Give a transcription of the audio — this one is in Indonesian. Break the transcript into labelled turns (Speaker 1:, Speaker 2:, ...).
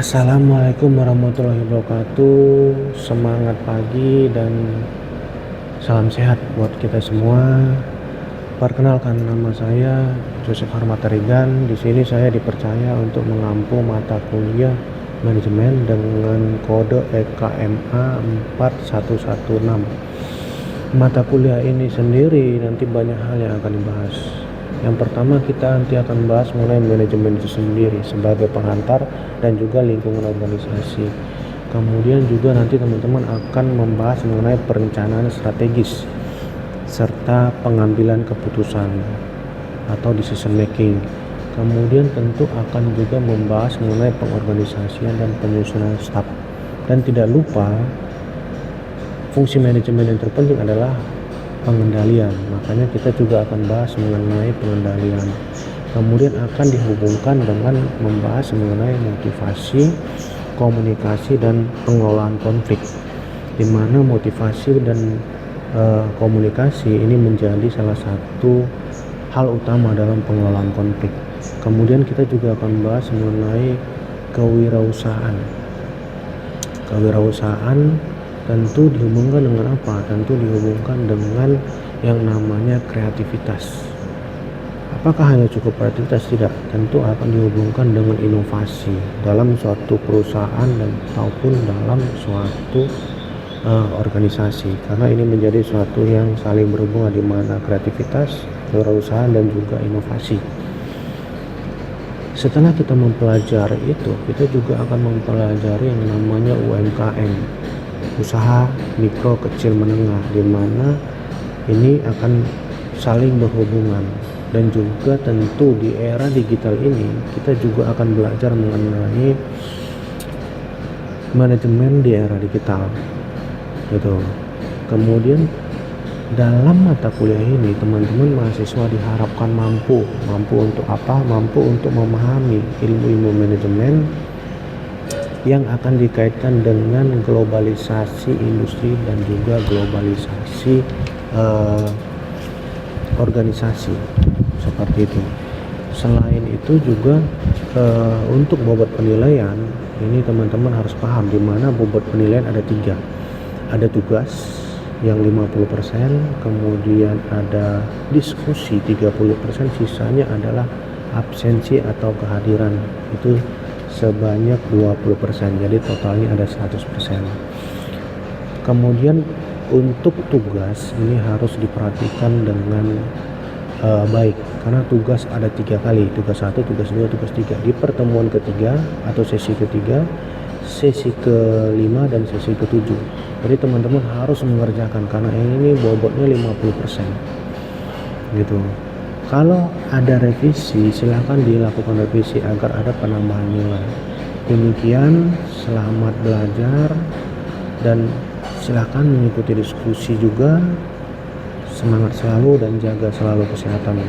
Speaker 1: Assalamualaikum warahmatullahi wabarakatuh. Semangat pagi dan salam sehat buat kita semua. Perkenalkan, nama saya Joseph Harmatarigan. Di sini saya dipercaya untuk mengampu mata kuliah manajemen dengan kode EKMA 4116. Mata kuliah ini sendiri nanti banyak hal yang akan dibahas. Yang pertama, kita nanti akan bahas mengenai manajemen itu sendiri sebagai pengantar dan juga lingkungan organisasi. Kemudian juga nanti teman-teman akan membahas mengenai perencanaan strategis serta pengambilan keputusan atau decision making. Kemudian tentu akan juga membahas mengenai pengorganisasian dan penyusunan staf. Dan tidak lupa, fungsi manajemen yang terpenting adalah pengendalian. Makanya kita juga akan bahas mengenai pengendalian. Kemudian akan dihubungkan dengan membahas mengenai motivasi, komunikasi, dan pengelolaan konflik, di mana motivasi dan komunikasi ini menjadi salah satu hal utama dalam pengelolaan konflik. Kemudian kita juga akan bahas mengenai kewirausahaan. Kewirausahaan tentu dihubungkan dengan apa? Tentu dihubungkan dengan yang namanya kreativitas. Apakah hanya cukup kreativitas? Tidak. Tentu akan dihubungkan dengan inovasi dalam suatu perusahaan dan ataupun dalam suatu organisasi. Karena ini menjadi suatu yang saling berhubungan, di mana kreativitas, kewirausahaan, dan juga inovasi. Setelah kita mempelajari itu, kita juga akan mempelajari yang namanya UMKM, usaha mikro kecil menengah, di mana ini akan saling berhubungan. Dan juga tentu di era digital ini kita juga akan belajar mengenai manajemen di era digital gitu. Kemudian dalam mata kuliah ini teman-teman mahasiswa diharapkan mampu untuk apa? Mampu untuk memahami ilmu-ilmu manajemen yang akan dikaitkan dengan globalisasi industri dan juga globalisasi organisasi seperti itu. Selain itu juga untuk bobot penilaian ini teman-teman harus paham, di mana bobot penilaian ada 3. Ada tugas yang 50%, kemudian ada diskusi 30%, sisanya adalah absensi atau kehadiran itu sebanyak 20%. Jadi totalnya ada 100%. Kemudian untuk tugas ini harus diperhatikan dengan baik, karena tugas ada 3 kali, tugas 1, tugas 2, tugas 3 di pertemuan ketiga atau sesi ketiga, sesi ke-5, dan sesi ke-7. Jadi teman-teman harus mengerjakan karena ini bobotnya 50% gitu. Kalau ada revisi, silahkan dilakukan revisi agar ada penambahan nilai. Demikian, selamat belajar dan silahkan mengikuti diskusi juga. Semangat selalu dan jaga selalu kesehatan.